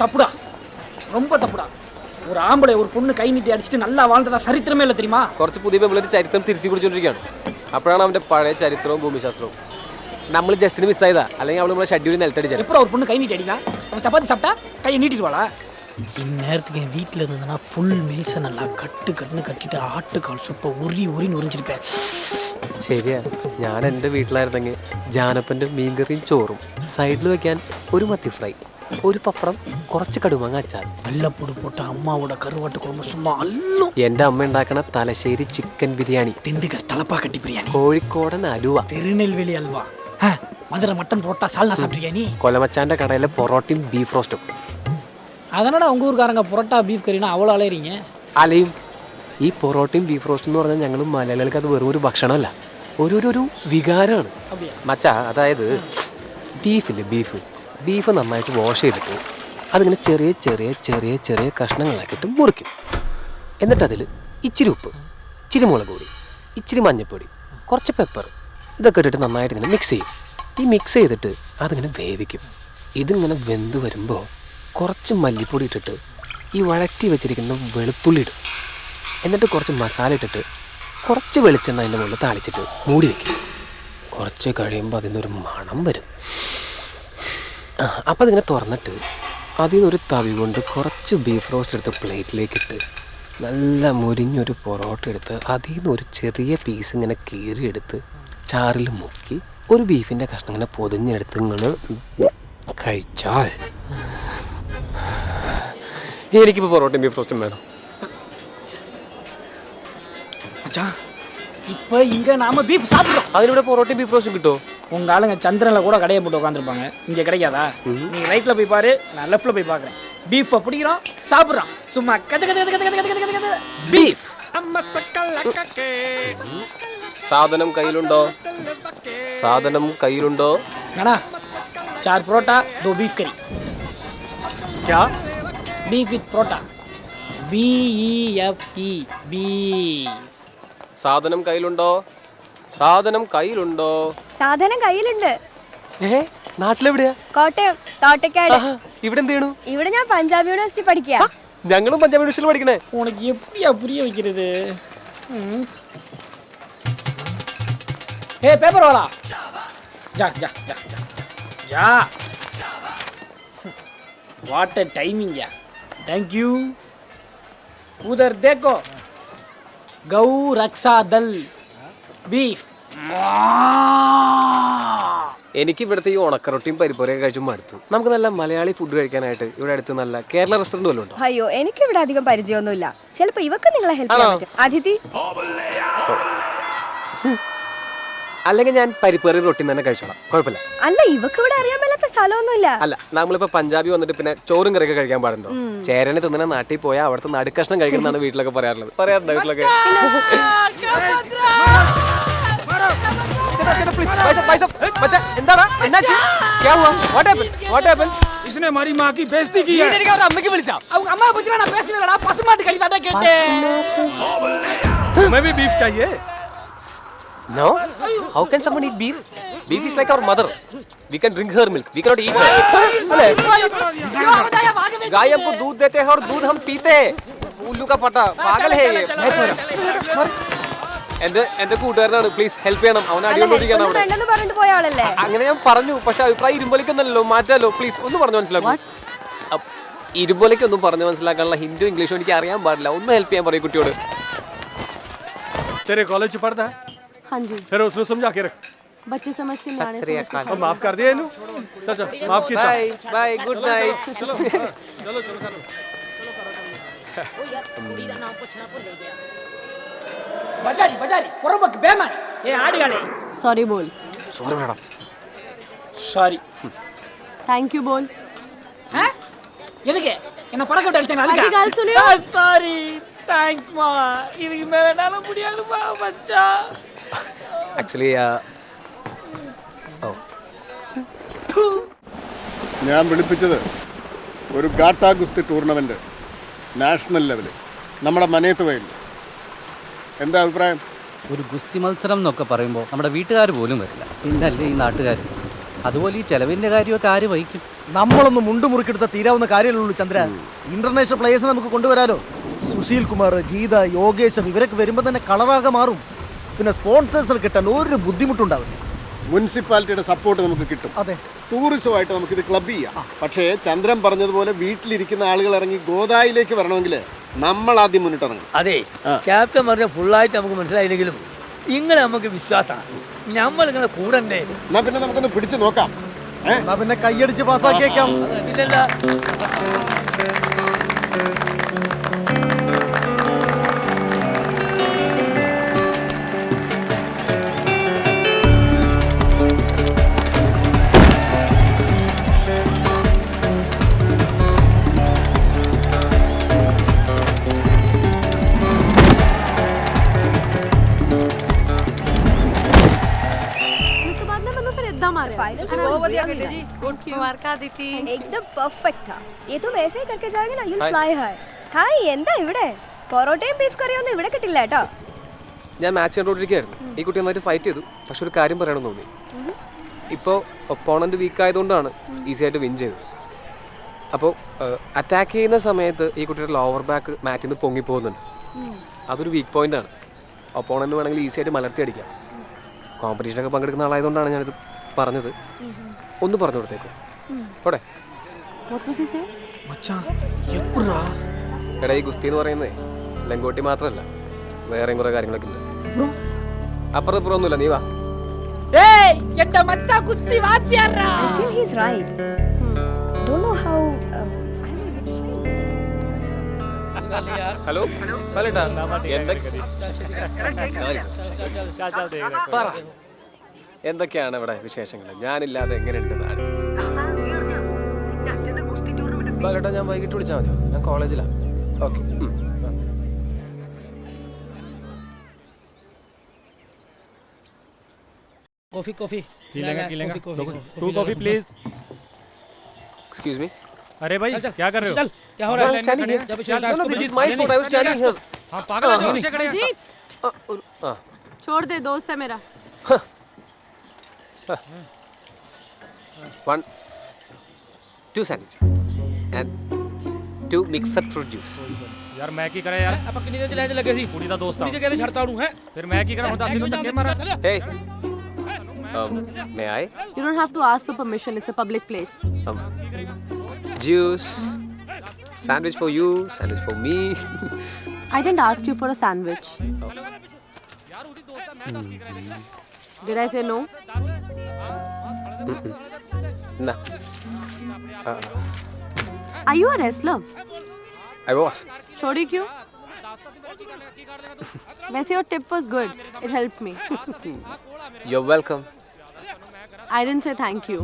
தப்புடா, ரொம்ப தப்புடா. ஒரு ஆம்பளை ஒரு பொண்ணு கை நீட்டி அடிச்சுட்டு நல்லா வாழ்ந்ததா சரித்திரமே இல்லை தெரியுமா? കുറച്ച് പുതിയ പെമ്പിളേർ ചരിത്രം തിരുത്തി കുടിച്ചുകൊണ്ടിരിക്കുകയാണ്. അപ്പോഴാണ് അവൻ്റെ പഴയ ചരിത്രവും ഭൂമിശാസ്ത്രവും നമ്മൾ ജസ്റ്റിന് മിസ്സായതാ. അല്ലെങ്കിൽ അവൾ നമ്മളെ ഷെഡ്യൂളിൽ നിലത്തടിച്ചാൽ எப்போ ஒரு பொண்ணு கை நீட்டி அடிக்கலாம்? அவன் சப்பாத்தி சாப்பிட்டா கையை நீட்டிடுவாளா? இந்நேரத்துக்கு என் வீட்டில் இருந்ததுன்னா ஃபுல் மீல்ஸை நல்லா கட்டுன்னு கட்டிட்டு ஆட்டுக்கால் சூப்பை உரின்னு உறிஞ்சிருப்பேன். ശരിയാ, ഞാൻ എൻ്റെ വീട്ടിലായിരുന്നെങ്കിൽ ജാനപ്പൻ്റെ മീൻകറിയും ചോറും സൈഡിൽ വെക്കാൻ ഒരു മത്തി ഫ്രൈ, ഒരു പപ്പടം, കുറച്ച് കടുമാങ്ങ അച്ചാർ, വെള്ളപ്പൊടി പോട്ട അമ്മാവോட കറുവാട്ട് കുഴമ്പ് சும்மா അല്ലും. എൻ്റെ അമ്മ ഉണ്ടാക്കണ തലശ്ശേരി ചിക്കൻ ബിരിയാണി, திண்டுக்கல் தலப்பாக்கட்டி பிரியாணி, കോഴിക്കോടൻ അലുവ, திருநெல்வேலி அல்வா, மதுரை மட்டன் புரோட்டா சால்னா சாப்பிட்டிருக்கியா நீ? കൊലമച്ചാൻ്റെ കടയിലെ പൊറോട്ടയും ബീഫ് റോസ്റ്റും. அதனால உங்கள் ஊருக்காரங்க புரோட்டா பீஃப் கறினா அவ்வளோ அலையிறீங்க? അലയും ഈ പൊറോട്ടയും ബീഫ് റോസ്റ്റും എന്ന് പറഞ്ഞാൽ ഞങ്ങൾ മലയാളികൾക്ക് അത് വെറും ഒരു ഭക്ഷണമല്ല, ഒരു വികാരമാണ് മച്ചാ. അതായത് ബീഫ് നന്നായിട്ട് വാഷ് ചെയ്തിട്ട് അതിങ്ങനെ ചെറിയ ചെറിയ ചെറിയ ചെറിയ കഷ്ണങ്ങളാക്കിയിട്ട് മുറിക്കും. എന്നിട്ട് അതിൽ ഇച്ചിരി ഉപ്പ്, ഇച്ചിരി മുളക് പൊടി, ഇച്ചിരി മഞ്ഞൾപ്പൊടി, കുറച്ച് പെപ്പർ, ഇതൊക്കെ ഇട്ടിട്ട് നന്നായിട്ട് ഇങ്ങനെ മിക്സ് ചെയ്യും. ഈ മിക്സ് ചെയ്തിട്ട് അതിങ്ങനെ വേവിക്കും. ഇതിങ്ങനെ വെന്ത് വരുമ്പോൾ കുറച്ച് മല്ലിപ്പൊടി ഇട്ടിട്ട് ഈ വഴറ്റി വെച്ചിരിക്കുന്ന വെളുത്തുള്ളി ഇടും. എന്നിട്ട് കുറച്ച് മസാല ഇട്ടിട്ട് കുറച്ച് വെളിച്ചെണ്ണ അതിൻ്റെ മുകളിൽ താളിച്ചിട്ട് മൂടി വയ്ക്കും. കുറച്ച് കഴിയുമ്പോൾ അതിനൊരു മണം വരും. അപ്പം അതിങ്ങനെ തുറന്നിട്ട് അതിൽ നിന്നൊരു തവി കൊണ്ട് കുറച്ച് ബീഫ് റോസ്റ്റ് എടുത്ത് പ്ലേറ്റിലേക്കിട്ട് നല്ല മുരിഞ്ഞൊരു പൊറോട്ട എടുത്ത് അതിൽ നിന്ന് ഒരു ചെറിയ പീസ് ഇങ്ങനെ കീറിയെടുത്ത് ചാറിൽ മുക്കി ഒരു ബീഫിൻ്റെ കഷ്ണം ഇങ്ങനെ പൊതിഞ്ഞെടുത്ത് ഇങ്ങനെ കഴിച്ചാൽ എനിക്കിപ്പോൾ പൊറോട്ടയും ബീഫ് റോസ്റ്റും വേണം. இப்போ இங்கே நாம பீஃப் சாப்பிட்றோம். അതിലൂടെ பொரோட்டையும் பீஃப் ரோஸ்டும் கிட்டோ? உங்கள் ஆளுங்க சந்திரனில் கூட கடையை போட்டு உட்காந்துருப்பாங்க. இங்கே கிடைக்காதா? நீங்கள் ரைட்டில் போய் பாரு, நான் லெஃப்டில் போய் பார்க்குறேன். பீஃபை பிடிக்கிறோம், சாப்பிட்றோம். சும்மா கத கத கத கத கத கத கத கத பீஃப். സാധനം കയ്യിലുണ്ടോ? नाना 4 परोटा 2 बीफ करी. क्या? Beef with parotta. BEFE beef. സാധനം കയ്യിലുണ്ടോ? സാധനം കയ്യിലുണ്ട്. നാട്ടിലെവിടെയാ? കോട്ടയം തോട്ടക്കാട്. ഇവിടെ എന്ത് ചെയ്യണു? ഇവിടെ ഞാൻ പഞ്ചാബ് യൂണിവേഴ്സിറ്റി പഠിക്കുക. ഞങ്ങളും പഞ്ചാബ് യൂണിവേഴ്സിറ്റിയിൽ പഠിക്കണേ. உனக்கு எப்படியா புரிய வைக்கிறது? ए पेपर वाला जा जा जा जा जा. व्हाट अ टाइमिंग या. Thank you. उधर देखो, गौ रक्षा दल बीफ. എനിക്ക് ഇവിടുത്തെ ഈ ഉണക്കറൊട്ടിയും പരിപ്പുരയൊക്കെ കഴിച്ചു മടുത്തു. നമുക്ക് നല്ല മലയാളി ഫുഡ് കഴിക്കാനായിട്ട് ഇവിടെ അടുത്ത് നല്ല കേരള റെസ്റ്റോറന്റ് വല്ലതും ഉണ്ടോ? അയ്യോ, എനിക്ക് ഇവിടെ അധികം പരിചയമൊന്നുമില്ല. ചിലപ്പോൾ ഇവക്ക് നിങ്ങളെ ഹെൽപ്പ് ചെയ്യാൻ പറ്റും. അതിഥി, അല്ലെങ്കിൽ ഞാൻ പരിപ്പേറി റൊട്ടി തന്നെ കഴിച്ചോളാം, കുഴപ്പമില്ല. അല്ല, ഇവക്ക് ഇവിടെ അറിയാൻ മേലാത്ത സ്ഥലമൊന്നുമില്ല. അല്ല, നമ്മളിപ്പോ പഞ്ചാബി വന്നിട്ട് പിന്നെ ചോറും കറിയൊക്കെ കഴിക്കാൻ പാടുണ്ടോ? ചേരനെ തിന്നണ നാട്ടിൽ പോയാൽ അവിടുത്തെ നടുക്കഷ്ണം കഴിക്കുന്നതാണ് വീട്ടിലൊക്കെ പറയാറുണ്ട് വീട്ടിലൊക്കെ. इसने हमारी माँ की बेइज्जती की है. अम्मा विളിച്ചാ? अम्मा बुझला ना पैसे वाला पसमाट करी दादा कहते. हमें भी बीफ चाहिए. No? How can someone eat beef? Beef is like our mother. We can drink her milk. We cannot eat her. गाय हमको दूध देते हैं और दूध हम पीते हैं. उल्लू का पटा पागल है ये. എന്റെ കൂട്ടുകാരനാണ്, പ്ലീസ് ഹെൽപ്പ് ചെയ്യണം. അവനെ അടികൊണ്ടിരിക്കണം അവിടെ. അങ്ങനെ ഞാൻ പറഞ്ഞു, പക്ഷെ അഭിപ്രായം ഇരുമ്പൊലിക്കൊന്നല്ലോ, മാറ്റാലോ. പ്ലീസ് ഒന്ന് പറഞ്ഞു മനസ്സിലാക്കും. ഇരുമ്പൊലിക്കൊന്നും പറഞ്ഞു മനസ്സിലാക്കാനുള്ള ഹിന്ദു ഇംഗ്ലീഷും എനിക്ക് അറിയാൻ പാടില്ല. ഒന്ന് ഹെൽപ്പ് ചെയ്യാൻ പറയും കുട്ടിയോട്. तेरे कॉलेज पढ़ता है? हाँ जी. फिर उसने समझा के रख. बच्चे समझ के लाने समझ के. और माफ कर दिया इन्हों. चल माफ किया. Bye bye, good night. चलो बजारी पुरबक बेमान ये आड़ियाले. सॉरी बोल. Sorry madam. Sorry. Thank you बोल. हैं? எதுக்கு என்ன பறக்க விட்டு அடிச்சாங்க बाकी அதுக்கு? गाल सुनियो. சாரி. தேங்க்ஸ் மா. இதுக்கு மேல என்னால முடியாதுப்பா மச்சான். ആക്ച്വലി ഞാൻ വിളിപ്പിച്ചത് ഒരു ഗാട്ടാ ഗുസ്തി ടൂർണമെൻറ്റ് നാഷണൽ ലെവൽ നമ്മുടെ മനയത്ത് വയലിൽ. എന്താ അഭിപ്രായം? ഒരു ഗുസ്തി മത്സരം എന്നൊക്കെ പറയുമ്പോൾ നമ്മുടെ വീട്ടുകാർ പോലും വരില്ല, പിന്നല്ലേ ഈ നാട്ടുകാർ. അതുപോലെ ഈ ചെലവിന്റെ കാര്യമൊക്കെ ആര് വഹിക്കും? നമ്മളൊന്ന് മുണ്ടു മുറുക്കെടുത്ത തീരാവുന്ന കാര്യമല്ലോ ചന്ദ്ര. ഇന്റർനാഷണൽ പ്ലേയേഴ്സ് നമുക്ക് കൊണ്ടുവരാലോ. സുശീൽ കുമാർ, ഗീത, യോഗേശ്വർ ഇവരൊക്കെ വരുമ്പോൾ തന്നെ കളറാകെ മാറും. പിന്നെ സ്പോൺസേഴ്സിന് കിട്ടാൻ ഒരു ബുദ്ധിമുട്ടുണ്ടാവില്ല. മുനിസിപ്പാലിറ്റിയുടെ സപ്പോർട്ട് നമുക്ക് കിട്ടും. അതെ, ടൂറിസമായിട്ട് നമുക്കിത് ക്ലബ് ചെയ്യാം. പക്ഷേ ചന്ദ്രൻ പറഞ്ഞതുപോലെ വീട്ടിലിരിക്കുന്ന ആളുകൾ ഇറങ്ങി ഗോദായിലേക്ക് വരണമെങ്കിൽ നമ്മൾ ആദ്യം മുന്നിട്ടിറങ്ങും. അതെ, ക്യാപ്റ്റൻ പറഞ്ഞ ഫുള്ളായിട്ട് നമുക്ക് മനസ്സിലായില്ലെങ്കിലും ഇങ്ങനെ നമുക്ക് വിശ്വാസമാണ്. നമ്മൾ ഇങ്ങനെ കൂടണ്ടേ? എന്നാ പിന്നെ നമുക്കൊന്ന് പിടിച്ചു നോക്കാം. എന്നാ പിന്നെ കൈയടിച്ച് പാസ്സാക്കിയേക്കാം. പിന്നെന്താ? एकदम परफेक्ट था. ये तुम ऐसे ही करके जाओगे ना, you'll fly high. ഹായ്, എന്താ ഇവിടെ പൊറോട്ടയും ബീഫ് കറിയും ഒന്നും ഇവിടെ കിട്ടില്ല കേട്ടോ. ഞാൻ മാച്ച് കണ്ടുകൊണ്ടിരിക്കുകയായിരുന്നു. ഈ കുട്ടി നന്നായിട്ട് ഫൈറ്റ് ചെയ്തു. പക്ഷെ ഒരു കാര്യം പറയണമെന്ന് തോന്നി. ഇപ്പോൾ ഒപ്പോണന്റ് വീക്ക് ആയതുകൊണ്ടാണ് ഈസി ആയിട്ട് വിൻ ചെയ്തത്. അപ്പോൾ അറ്റാക്ക് ചെയ്യുന്ന സമയത്ത് ഈ കുട്ടിയുടെ ലോവർ ബാക്ക് മാറ്റിൽ നിന്ന് പൊങ്ങിപ്പോകുന്നുണ്ട്. അതൊരു വീക്ക് പോയിന്റ് ആണ്. ഒപ്പോണന്റ് വേണമെങ്കിൽ ഈസി ആയിട്ട് മലർത്തി അടിക്കാം. കോമ്പറ്റീഷനൊക്കെ പങ്കെടുക്കുന്ന ആളായതുകൊണ്ടാണ് ഞാനിത് പറഞ്ഞത്. ഒന്ന് പറഞ്ഞു കൊടുത്തേക്കും പോടെ. എടാ, ഈ ഗുസ്തി എന്ന് പറയുന്നേ ലങ്കോട്ടി മാത്രമല്ല, വേറെയും കുറെ കാര്യങ്ങളൊക്കെ ഉണ്ട്. അപ്പുറം ഇപ്പുറം ഒന്നുമില്ല, നീ വാ. എന്റെ മച്ചാ ഗുസ്തി വാദ്യാറാ. I feel he's right. I don't know how I'm a bit strange. Hello എന്തൊക്കെയാണ് ഇവിടെ വിശേഷങ്ങൾ? ഞാനില്ലാതെ എങ്ങനെയുണ്ട് നാട്? ബാലേട്ടാ, ഞാൻ വൈകിട്ട് വിളിച്ചാൽ മതിയോ? ഞാൻ കോളേജിലാണ്. ഓക്കെ. कॉफी कॉफी लेंगे 2 कॉफी प्लीज. Excuse me. अरे भाई क्या कर रहे हो? चल, क्या हो रहा है? This is my spot. I was standing here. हां, पागल है नीचे खड़े हैं. छोड़ दे, दोस्त है मेरा. 1 2 sandwich and 2 mixed fruit juice. यार मैं की करे यार, ਆਪਾਂ ਕਿੰਨੀ ਦੇਰ ਚਲਾਏ ਲੱਗੇ ਸੀ? कुड़ी दा दोस्त ਕੁੜੀ ਤੇ ਕਹਿੰਦੇ ਛੱਡਤਾ ਉਹਨੂੰ ਹੈ. फिर मैं की करा? हुंदा सी नु धक्के मारा. Hey, may I? You don't have to ask for permission. It's a public place. Juice, sandwich for you, sandwich for me. I didn't ask you for a sandwich. Did I say no? Nah. Are you a wrestler? I was. छोड़ी क्यों? वैसे your tip was good. It helped me. You're welcome. I didn't say thank you.